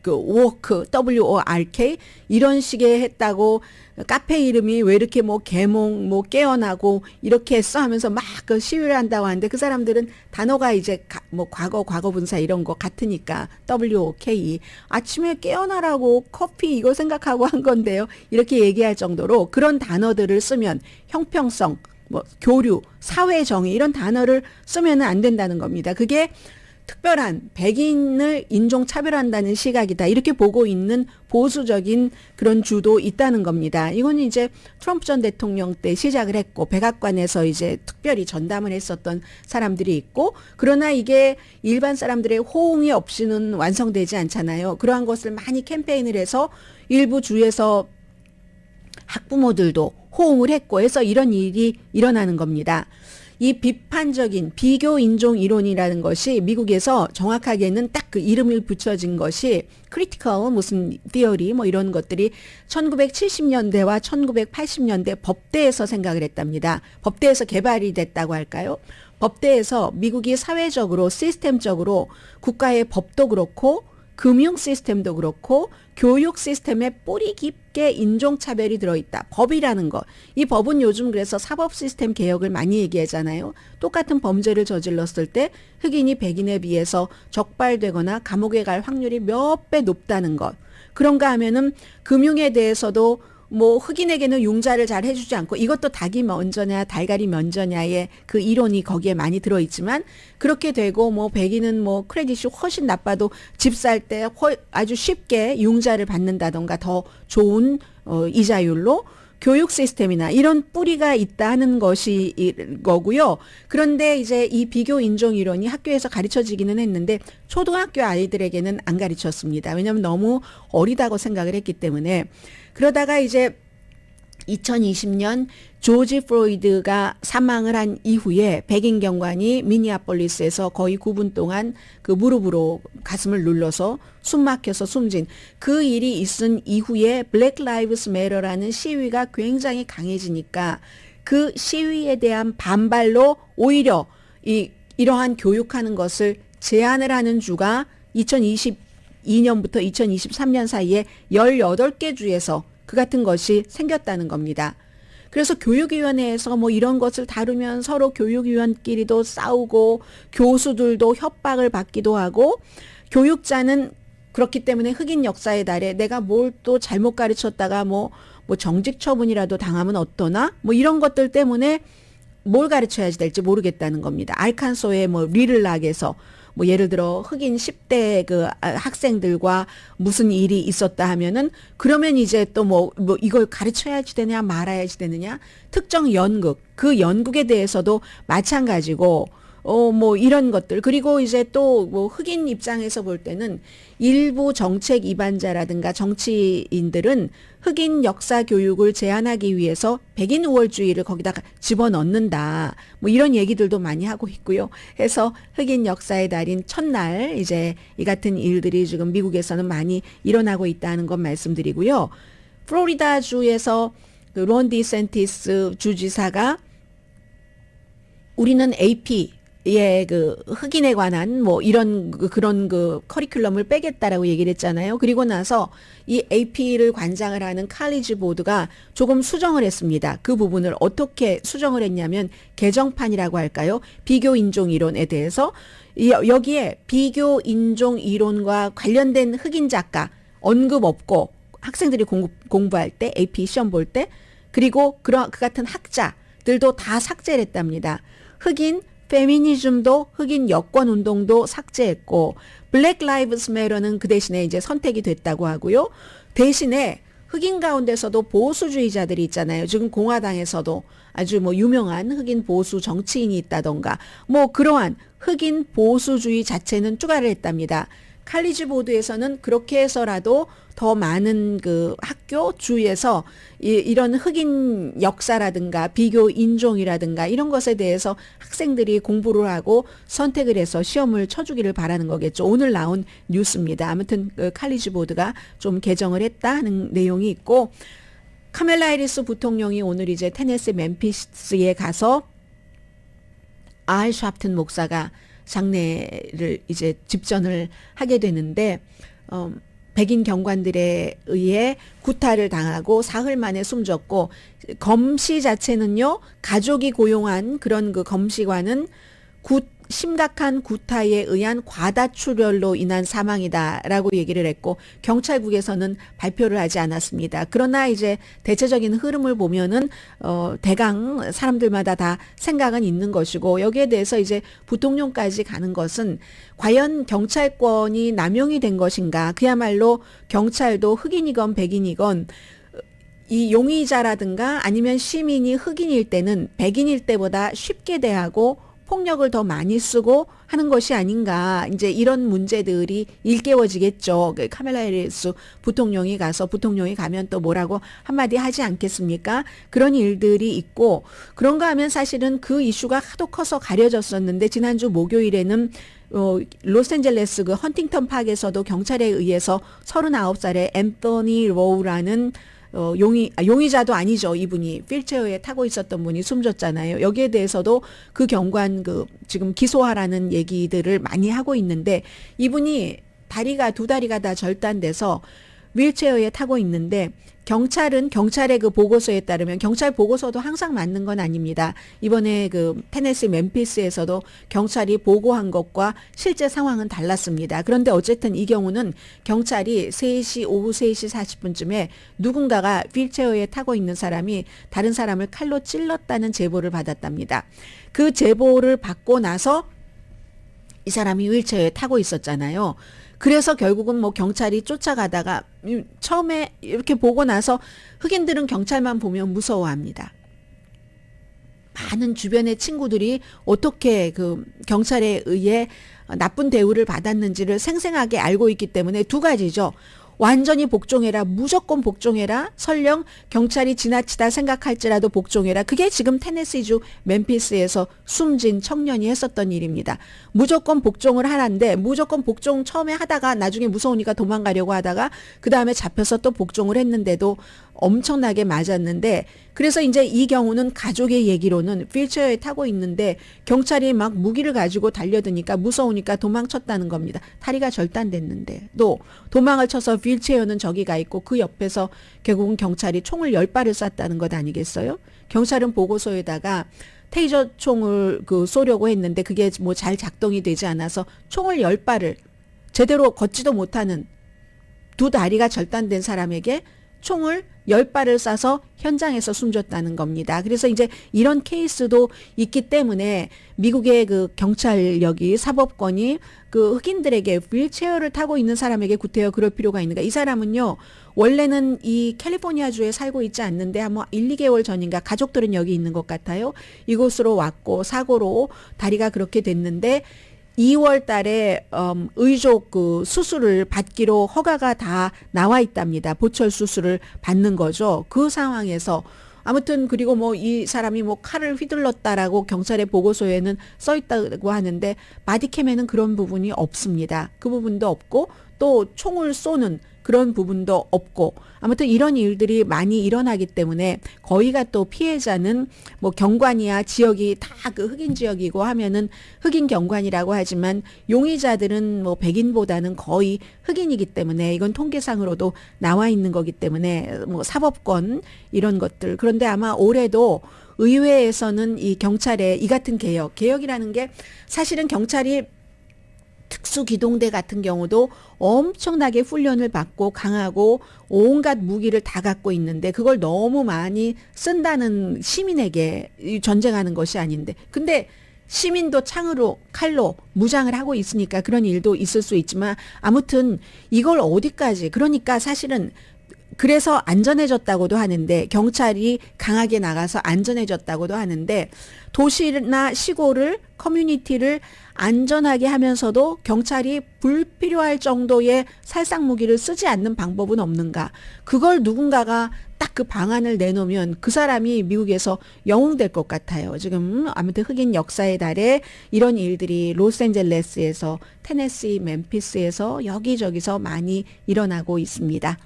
그 워크 WORK 이런 식의 했다고 카페 이름이 왜 이렇게 뭐 개몽 뭐 깨어나고 이렇게 했어 하면서 막 그 시위를 한다고 하는데 그 사람들은 단어가 이제 뭐 과거 분사 이런 거 같으니까 WOK 아침에 깨어나라고 커피 이거 생각하고 한 건데요. 이렇게 얘기할 정도로 그런 단어들을 쓰면 형평성 뭐 교류, 사회 정의 이런 단어를 쓰면은 안 된다는 겁니다. 그게 특별한 백인을 인종 차별한다는 시각이다. 이렇게 보고 있는 보수적인 그런 주도 있다는 겁니다. 이건 이제 트럼프 전 대통령 때 시작을 했고 백악관에서 이제 특별히 전담을 했었던 사람들이 있고 그러나 이게 일반 사람들의 호응이 없이는 완성되지 않잖아요. 그러한 것을 많이 캠페인을 해서 일부 주에서 학부모들도 호응을 했고 해서 이런 일이 일어나는 겁니다. 이 비판적인 비교 인종 이론이라는 것이 미국에서 정확하게는 딱 그 이름을 붙여진 것이 크리티컬 무슨 티어리 뭐 이런 것들이 1970년대와 1980년대 법대에서 생각을 했답니다. 법대에서 개발이 됐다고 할까요? 법대에서 미국이 사회적으로 시스템적으로 국가의 법도 그렇고 금융 시스템도 그렇고 교육 시스템에 뿌리 깊게 인종차별이 들어있다. 법이라는 것. 이 법은 요즘 그래서 사법 시스템 개혁을 많이 얘기하잖아요. 똑같은 범죄를 저질렀을 때 흑인이 백인에 비해서 적발되거나 감옥에 갈 확률이 몇 배 높다는 것. 그런가 하면은 금융에 대해서도 뭐 흑인에게는 융자를 잘 해주지 않고 이것도 닭이 먼저냐 달걀이 먼저냐의 그 이론이 거기에 많이 들어있지만 그렇게 되고 뭐 백인은 뭐 크레딧이 훨씬 나빠도 집 살 때 아주 쉽게 융자를 받는다던가 더 좋은 이자율로 교육 시스템이나 이런 뿌리가 있다는 것이 거고요. 그런데 이제 이 비교 인종 이론이 학교에서 가르쳐지기는 했는데 초등학교 아이들에게는 안 가르쳤습니다. 왜냐하면 너무 어리다고 생각을 했기 때문에 그러다가 이제 2020년 조지 플로이드가 사망을 한 이후에 백인 경관이 미니애폴리스에서 거의 9분 동안 그 무릎으로 가슴을 눌러서 숨 막혀서 숨진 그 일이 있은 이후에 블랙 라이브스 매터라는 시위가 굉장히 강해지니까 그 시위에 대한 반발로 오히려 이러한 교육하는 것을 제한을 하는 주가 2022년부터 2023년 사이에 18개 주에서 그 같은 것이 생겼다는 겁니다. 그래서 교육위원회에서 뭐 이런 것을 다루면 서로 교육위원끼리도 싸우고 교수들도 협박을 받기도 하고 교육자는 그렇기 때문에 흑인 역사의 달에 내가 뭘 또 잘못 가르쳤다가 뭐 정직 처분이라도 당하면 어떠나 뭐 이런 것들 때문에 뭘 가르쳐야지 될지 모르겠다는 겁니다. 알칸소의 뭐 리들락에서 뭐 예를 들어 흑인 10대 그 학생들과 무슨 일이 있었다 하면은 그러면 이제 또 뭐 이걸 가르쳐야지 되냐 말아야지 되느냐 특정 연극 그 연극에 대해서도 마찬가지고 뭐 이런 것들. 그리고 이제 또 뭐 흑인 입장에서 볼 때는 일부 정책 위반자라든가 정치인들은 흑인 역사 교육을 제한하기 위해서 백인 우월주의를 거기다가 집어넣는다. 뭐 이런 얘기들도 많이 하고 있고요. 해서 흑인 역사의 달인 첫날 이제 이 같은 일들이 지금 미국에서는 많이 일어나고 있다는 것 말씀드리고요. 플로리다 주에서 그 론 디센티스 주지사가 우리는 AP의 그 흑인에 관한 뭐 이런 그런 커리큘럼을 빼겠다라고 얘기를 했잖아요. 그리고 나서 이 AP를 관장을 하는 칼리지 보드가 조금 수정을 했습니다. 그 부분을 어떻게 수정을 했냐면 개정판이라고 할까요? 비교 인종 이론에 대해서 여기에 비교 인종 이론과 관련된 흑인 작가 언급 없고 학생들이 공부할 때 AP 시험 볼 때 그리고 그 같은 학자들도 다 삭제를 했답니다. 흑인 페미니즘도 흑인 여권 운동도 삭제했고 블랙 라이브스 매터는 그 대신에 이제 선택이 됐다고 하고요. 대신에 흑인 가운데서도 보수주의자들이 있잖아요. 지금 공화당에서도 아주 뭐 유명한 흑인 보수 정치인이 있다던가 뭐 그러한 흑인 보수주의 자체는 추가를 했답니다. 칼리지 보드에서는 그렇게 해서라도 더 많은 그 학교 주에서 이런 흑인 역사라든가 비교 인종이라든가 이런 것에 대해서 학생들이 공부를 하고 선택을 해서 시험을 쳐주기를 바라는 거겠죠. 오늘 나온 뉴스입니다. 아무튼 그 칼리지 보드가 좀 개정을 했다는 내용이 있고 카멜라 해리스 부통령이 오늘 이제 테네시 멤피스에 가서 알 샤프튼 목사가 장례를 이제 집전을 하게 되는데 백인 경관들에 의해 구타를 당하고 사흘 만에 숨졌고 검시 자체는요 가족이 고용한 그런 그 검시관은 심각한 구타에 의한 과다출혈로 인한 사망이다라고 얘기를 했고 경찰국에서는 발표를 하지 않았습니다. 그러나 이제 대체적인 흐름을 보면은 대강 사람들마다 다 생각은 있는 것이고 여기에 대해서 이제 부통령까지 가는 것은 과연 경찰권이 남용이 된 것인가? 그야말로 경찰도 흑인이건 백인이건 이 용의자라든가 아니면 시민이 흑인일 때는 백인일 때보다 쉽게 대하고 폭력을 더 많이 쓰고 하는 것이 아닌가. 이제 이런 문제들이 일깨워지겠죠. 카멜라 해리스 부통령이 가면 또 뭐라고 한마디 하지 않겠습니까? 그런 일들이 있고 그런가 하면 사실은 그 이슈가 하도 커서 가려졌었는데 지난주 목요일에는 로스앤젤레스 그 헌팅턴 파크에서도 경찰에 의해서 39살의 앤서니 로우라는 용의자도 아니죠. 이분이 휠체어에 타고 있었던 분이 숨졌잖아요. 여기에 대해서도 그 경관 지금 기소하라는 얘기들을 많이 하고 있는데 이분이 두 다리가 다 절단돼서 휠체어에 타고 있는데 경찰의 그 보고서에 따르면 경찰 보고서도 항상 맞는 건 아닙니다. 이번에 그 테네시 멤피스에서도 경찰이 보고한 것과 실제 상황은 달랐습니다. 그런데 어쨌든 이 경우는 경찰이 오후 3시 40분쯤에 누군가가 휠체어에 타고 있는 사람이 다른 사람을 칼로 찔렀다는 제보를 받았답니다. 그 제보를 받고 나서 이 사람이 휠체어에 타고 있었잖아요. 그래서 결국은 뭐 경찰이 쫓아가다가 처음에 이렇게 보고 나서 흑인들은 경찰만 보면 무서워합니다. 많은 주변의 친구들이 어떻게 그 경찰에 의해 나쁜 대우를 받았는지를 생생하게 알고 있기 때문에 두 가지죠. 완전히 복종해라. 무조건 복종해라. 설령 경찰이 지나치다 생각할지라도 복종해라. 그게 지금 테네시주 멤피스에서 숨진 청년이 했었던 일입니다. 무조건 복종을 하는데 무조건 복종 처음에 하다가 나중에 무서우니까 도망가려고 하다가 그 다음에 잡혀서 또 복종을 했는데도 엄청나게 맞았는데 그래서 이제 이 경우는 가족의 얘기로는 휠체어에 타고 있는데 경찰이 막 무기를 가지고 달려드니까 무서우니까 도망쳤다는 겁니다. 다리가 절단됐는데 또 도망을 쳐서 휠체어는 저기 가 있고 그 옆에서 결국은 경찰이 총을 10발을 쐈다는 것 아니겠어요? 경찰은 보고서에다가 테이저 총을 쏘려고 했는데 그게 뭐 잘 작동이 되지 않아서 총을 10발을 제대로 걷지도 못하는 두 다리가 절단된 사람에게 총을 10발을 쏴서 현장에서 숨졌다는 겁니다. 그래서 이제 이런 케이스도 있기 때문에 미국의 그 경찰력이 사법권이 그 흑인들에게 휠체어를 타고 있는 사람에게 구태여 그럴 필요가 있는가. 이 사람은요. 원래는 이 캘리포니아주에 살고 있지 않는데 한 1, 2개월 전인가 가족들은 여기 있는 것 같아요. 이곳으로 왔고 사고로 다리가 그렇게 됐는데 2월 달에 의족 그 수술을 받기로 허가가 다 나와 있답니다. 보철 수술을 받는 거죠. 그 상황에서 아무튼 그리고 뭐 이 사람이 뭐 칼을 휘둘렀다라고 경찰의 보고서에는 써 있다고 하는데 바디캠에는 그런 부분이 없습니다. 그 부분도 없고 또 총을 쏘는 그런 부분도 없고 아무튼 이런 일들이 많이 일어나기 때문에 거의가 또 피해자는 뭐 경관이야 지역이 다 그 흑인 지역이고 하면은 흑인 경관이라고 하지만 용의자들은 뭐 백인보다는 거의 흑인이기 때문에 이건 통계상으로도 나와 있는 거기 때문에 뭐 사법권 이런 것들 그런데 아마 올해도 의회에서는 이 경찰의 이 같은 개혁이라는 게 사실은 경찰이 특수기동대 같은 경우도 엄청나게 훈련을 받고 강하고 온갖 무기를 다 갖고 있는데 그걸 너무 많이 쓴다는 시민에게 전쟁하는 것이 아닌데 근데 시민도 창으로 칼로 무장을 하고 있으니까 그런 일도 있을 수 있지만 아무튼 이걸 어디까지 그러니까 사실은 그래서 안전해졌다고도 하는데 경찰이 강하게 나가서 안전해졌다고도 하는데 도시나 시골을 커뮤니티를 안전하게 하면서도 경찰이 불필요할 정도의 살상 무기를 쓰지 않는 방법은 없는가? 그걸 누군가가 딱 그 방안을 내놓으면 그 사람이 미국에서 영웅될 것 같아요. 지금 아무튼 흑인 역사의 달에 이런 일들이 로스앤젤레스에서 테네시, 멤피스에서 여기저기서 많이 일어나고 있습니다.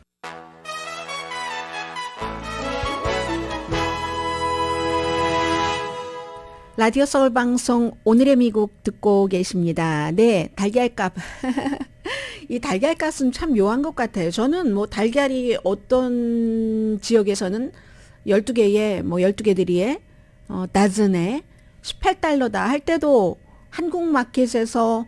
라디오 서울 방송 오늘의 미국 듣고 계십니다. 네, 달걀값. 이 달걀값은 참 묘한 것 같아요. 저는 뭐 달걀이 어떤 지역에서는 12개에 뭐 12개들이에 다즌에 18달러다 할 때도 한국 마켓에서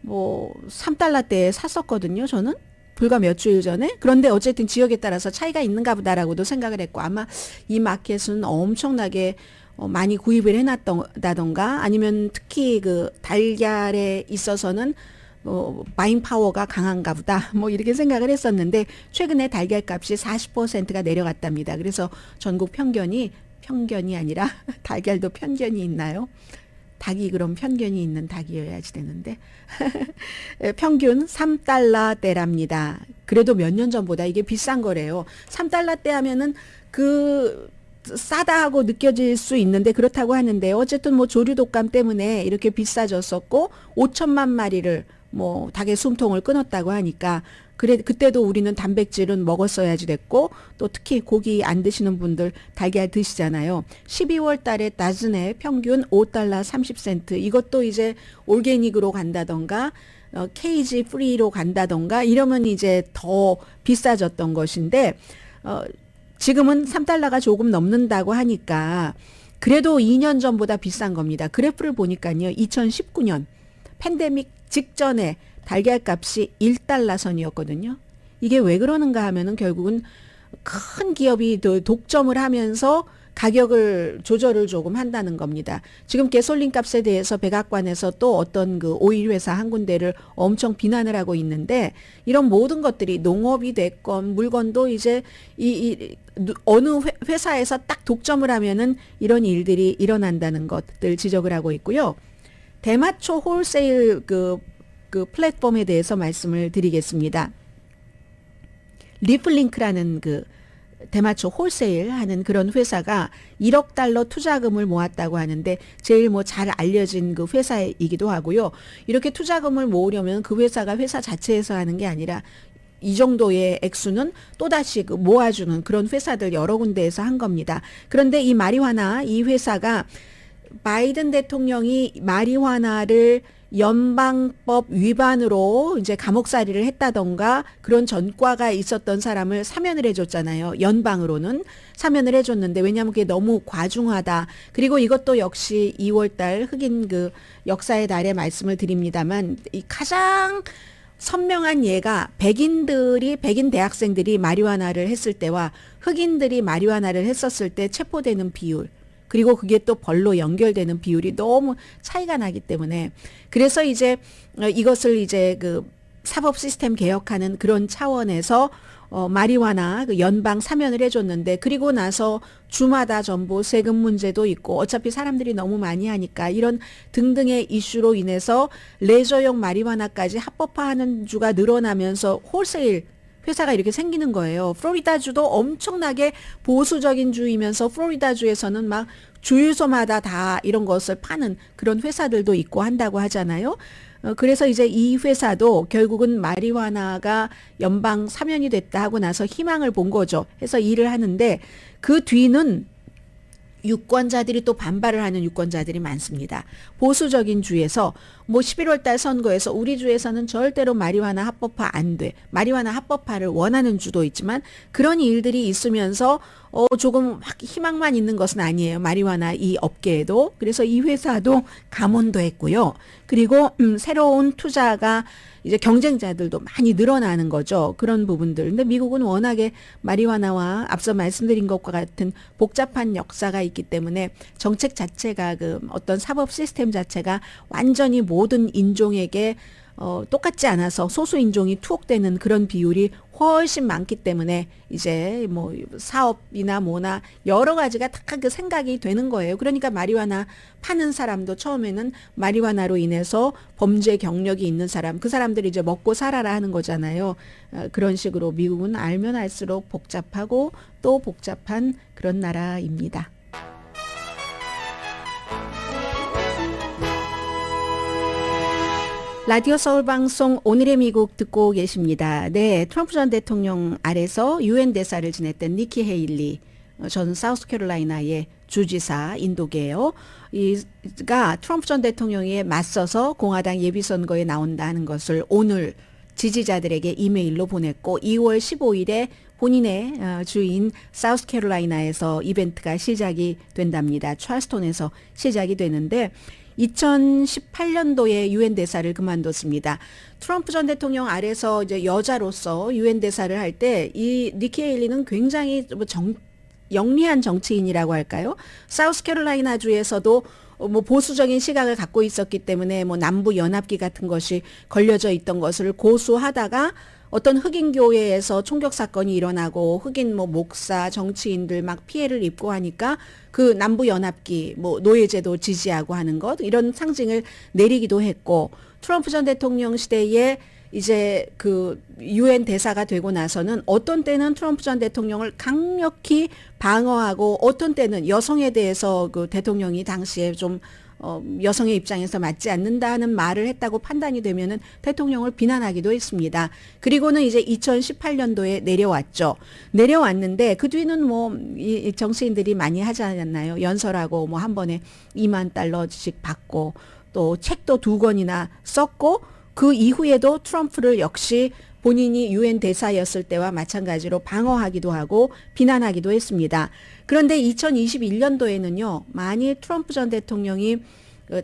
뭐 3달러대에 샀었거든요. 저는 불과 몇 주일 전에. 그런데 어쨌든 지역에 따라서 차이가 있는가 보다라고도 생각을 했고 아마 이 마켓은 엄청나게 많이 구입을 해놨다던가 아니면 특히 그 달걀에 있어서는 바잉 파워가 강한가 보다 뭐 이렇게 생각을 했었는데 최근에 달걀 값이 40%가 내려갔답니다. 그래서 전국 편견이 아니라 달걀도 편견이 있나요? 닭이 그럼 편견이 있는 닭이어야지 되는데 평균 3달러대랍니다. 그래도 몇 년 전보다 이게 비싼 거래요. 3달러대 하면은 그 싸다 하고 느껴질 수 있는데 그렇다고 하는데 어쨌든 뭐 조류 독감 때문에 이렇게 비싸졌었고 5천만 마리를 뭐 닭의 숨통을 끊었다고 하니까 그때도 우리는 단백질은 먹었어야지 됐고 또 특히 고기 안 드시는 분들 달걀 드시잖아요. 12월 달에 다즌에 평균 5달러 30센트 이것도 이제 올게닉으로 간다던가 케이지 프리로 간다던가 이러면 이제 더 비싸졌던 것인데 지금은 3달러가 조금 넘는다고 하니까 그래도 2년 전보다 비싼 겁니다. 그래프를 보니까요. 2019년 팬데믹 직전에 달걀값이 1달러 선이었거든요. 이게 왜 그러는가 하면은 결국은 큰 기업이 독점을 하면서 가격을 조절을 조금 한다는 겁니다. 지금 가솔린 값에 대해서 백악관에서 또 어떤 그 오일 회사 한 군데를 엄청 비난을 하고 있는데 이런 모든 것들이 농업이 됐건 물건도 이제 어느 회사에서 딱 독점을 하면은 이런 일들이 일어난다는 것들 지적을 하고 있고요. 대마초 홀세일 그 플랫폼에 대해서 말씀을 드리겠습니다. 리플링크라는 그 대마초 홀세일 하는 그런 회사가 1억 달러 투자금을 모았다고 하는데 제일 뭐 잘 알려진 그 회사이기도 하고요. 이렇게 투자금을 모으려면 그 회사가 회사 자체에서 하는 게 아니라 이 정도의 액수는 또다시 그 모아주는 그런 회사들 여러 군데에서 한 겁니다. 그런데 이 마리화나 이 회사가 바이든 대통령이 마리화나를 연방법 위반으로 이제 감옥살이를 했다던가 그런 전과가 있었던 사람을 사면을 해줬잖아요. 연방으로는 사면을 해줬는데 왜냐하면 그게 너무 과중하다. 그리고 이것도 역시 2월달 흑인 그 역사의 달에 말씀을 드립니다만 이 가장 선명한 예가 백인 대학생들이 마리화나를 했을 때와 흑인들이 마리화나를 했었을 때 체포되는 비율, 그리고 그게 또 벌로 연결되는 비율이 너무 차이가 나기 때문에, 그래서 이제 이것을 이제 그 사법 시스템 개혁하는 그런 차원에서 마리화나 그 연방 사면을 해줬는데, 그리고 나서 주마다 전부 세금 문제도 있고 어차피 사람들이 너무 많이 하니까 이런 등등의 이슈로 인해서 레저용 마리화나까지 합법화하는 주가 늘어나면서 홀세일 회사가 이렇게 생기는 거예요. 플로리다주도 엄청나게 보수적인 주이면서 플로리다주에서는 막 주유소마다 다 이런 것을 파는 그런 회사들도 있고 한다고 하잖아요. 그래서 이제 이 회사도 결국은 마리화나가 연방 사면이 됐다 하고 나서 희망을 본 거죠. 해서 일을 하는데 그 뒤는 유권자들이 또 반발을 하는 유권자들이 많습니다. 보수적인 주에서 뭐 11월 달 선거에서 우리 주에서는 절대로 마리화나 합법화 안 돼. 마리화나 합법화를 원하는 주도 있지만 그런 일들이 있으면서 조금 막 희망만 있는 것은 아니에요. 마리화나 이 업계에도. 그래서 이 회사도 감원도 했고요. 그리고 새로운 투자가 이제 경쟁자들도 많이 늘어나는 거죠. 그런 부분들. 근데 미국은 워낙에 마리화나와 앞서 말씀드린 것과 같은 복잡한 역사가 있기 때문에 정책 자체가 그 어떤 사법 시스템 자체가 완전히 모든 인종에게 똑같지 않아서 소수 인종이 투옥되는 그런 비율이 훨씬 많기 때문에 이제 뭐 사업이나 뭐나 여러 가지가 다 그 생각이 되는 거예요. 그러니까 마리화나 파는 사람도 처음에는 마리화나로 인해서 범죄 경력이 있는 사람, 그 사람들이 이제 먹고 살아라 하는 거잖아요. 그런 식으로 미국은 알면 알수록 복잡하고 또 복잡한 그런 나라입니다. 라디오 서울 방송 오늘의 미국 듣고 계십니다. 네, 트럼프 전 대통령 아래서 유엔 대사를 지냈던 니키 헤일리, 저는 사우스캐롤라이나의 주지사 인도계예요. 이가 트럼프 전 대통령에 맞서서 공화당 예비선거에 나온다는 것을 오늘 지지자들에게 이메일로 보냈고 2월 15일에 본인의 주인 사우스캐롤라이나에서 이벤트가 시작이 된답니다. 찰스톤에서 시작이 되는데 2018년도에 유엔 대사를 그만뒀습니다. 트럼프 전 대통령 아래서 이제 여자로서 유엔 대사를 할 때 이 니키 헤일리는 굉장히 영리한 정치인이라고 할까요? 사우스캐롤라이나 주에서도 뭐 보수적인 시각을 갖고 있었기 때문에 뭐 남부 연합기 같은 것이 걸려져 있던 것을 고수하다가 어떤 흑인 교회에서 총격 사건이 일어나고 흑인 뭐 목사, 정치인들 막 피해를 입고 하니까 그 남부 연합기 뭐 노예제도 지지하고 하는 것 이런 상징을 내리기도 했고 트럼프 전 대통령 시대에 이제 그 유엔 대사가 되고 나서는 어떤 때는 트럼프 전 대통령을 강력히 방어하고 어떤 때는 여성에 대해서 그 대통령이 당시에 좀 여성의 입장에서 맞지 않는다는 말을 했다고 판단이 되면은 대통령을 비난하기도 했습니다. 그리고는 이제 2018년도에 내려왔죠. 내려왔는데 그 뒤는 뭐 이 정치인들이 많이 하지 않았나요? 연설하고 뭐 한 번에 $20,000씩 받고 또 책도 2권이나 썼고 그 이후에도 트럼프를 역시 본인이 유엔 대사였을 때와 마찬가지로 방어하기도 하고 비난하기도 했습니다. 그런데 2021년도에는요. 만일 트럼프 전 대통령이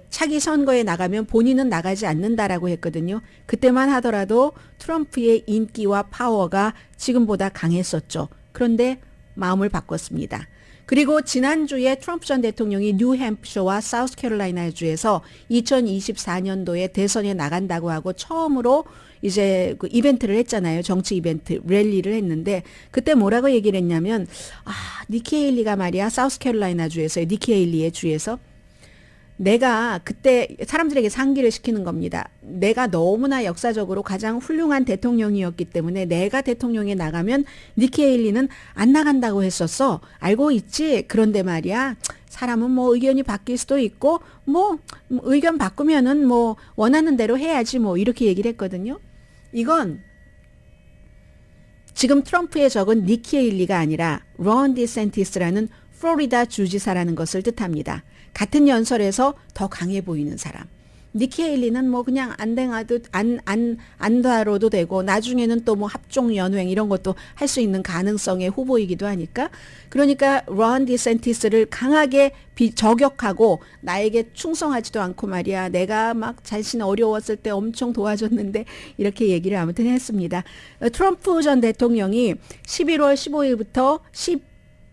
차기 선거에 나가면 본인은 나가지 않는다라고 했거든요. 그때만 하더라도 트럼프의 인기와 파워가 지금보다 강했었죠. 그런데 마음을 바꿨습니다. 그리고 지난주에 트럼프 전 대통령이 뉴햄프셔와 사우스캐롤라이나 주에서 2024년도에 대선에 나간다고 하고 처음으로 이제 그 이벤트를 했잖아요. 정치 이벤트, 랠리를 했는데 그때 뭐라고 얘기를 했냐면 니키 헤일리가 말이야 사우스캐롤라이나 주에서요. 니키 헤일리의 주에서 내가 그때 사람들에게 상기를 시키는 겁니다. 내가 너무나 역사적으로 가장 훌륭한 대통령이었기 때문에 내가 대통령에 나가면 니키 헤일리는 안 나간다고 했었어. 알고 있지? 그런데 말이야. 사람은 뭐 의견이 바뀔 수도 있고 뭐 의견 바꾸면은 뭐 원하는 대로 해야지 뭐 이렇게 얘기를 했거든요. 이건 지금 트럼프의 적은 니키 헤일리가 아니라 론 디센티스라는 플로리다 주지사라는 것을 뜻합니다. 같은 연설에서 더 강해 보이는 사람. 니키 헤일리는 뭐 그냥 안 다뤄도 되고 나중에는 또 뭐 합종 연횡 이런 것도 할 수 있는 가능성의 후보이기도 하니까 그러니까 론 디센티스를 강하게 저격하고 나에게 충성하지도 않고 말이야 내가 막 자신 어려웠을 때 엄청 도와줬는데 이렇게 얘기를 아무튼 했습니다. 트럼프 전 대통령이 11월 15일부터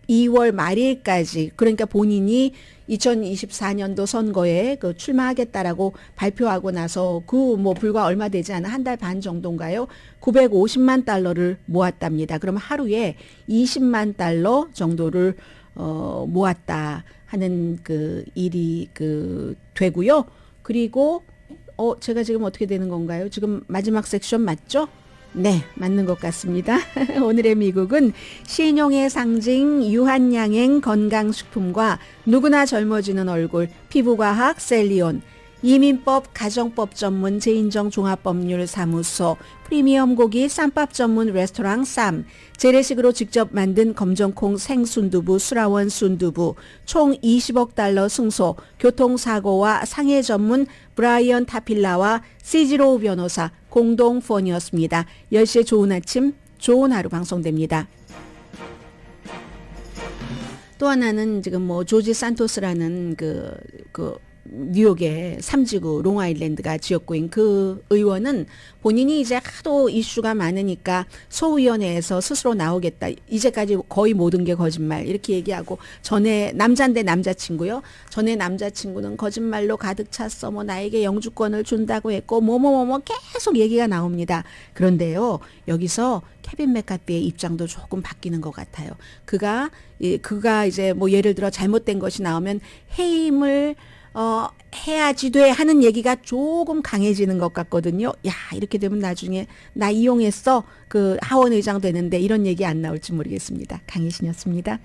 12월 말일까지 그러니까 본인이 2024년도 선거에 그 출마하겠다라고 발표하고 나서 그 뭐 불과 얼마 되지 않은 한 달 반 정도인가요? 950만 달러를 모았답니다. 그럼 하루에 20만 달러 정도를 모았다 하는 그 일이 그 되고요. 그리고 제가 지금 어떻게 되는 건가요? 지금 마지막 섹션 맞죠? 네, 맞는 것 같습니다. 오늘의 미국은 신용의 상징 유한양행 건강식품과 누구나 젊어지는 얼굴 피부과학 셀리온 이민법 가정법 전문 제인정 종합법률 사무소 프리미엄 고기 쌈밥 전문 레스토랑 쌈 재래식으로 직접 만든 검정콩 생순두부 수라원 순두부 총 20억 달러 승소 교통사고와 상해 전문 브라이언 타필라와 시지로우 변호사 공동 폰이었습니다. 10시에 좋은 아침 좋은 하루 방송됩니다. 또 하나는 지금 뭐 조지 산토스라는 그 뉴욕의 3지구 롱아일랜드가 지역구인 그 의원은 본인이 이제 하도 이슈가 많으니까 소위원회에서 스스로 나오겠다. 이제까지 거의 모든 게 거짓말 이렇게 얘기하고 전에 남자인데 남자친구요. 전에 남자친구는 거짓말로 가득 찼어. 뭐 나에게 영주권을 준다고 했고 뭐뭐뭐뭐 계속 얘기가 나옵니다. 그런데요. 여기서 케빈 맥카티의 입장도 조금 바뀌는 것 같아요. 그가 이제 뭐 예를 들어 잘못된 것이 나오면 해임을 해야지 돼 하는 얘기가 조금 강해지는 것 같거든요. 야, 이렇게 되면 나중에 나 이용했어. 그 하원 의장 되는데 이런 얘기 안 나올지 모르겠습니다. 강혜신이었습니다.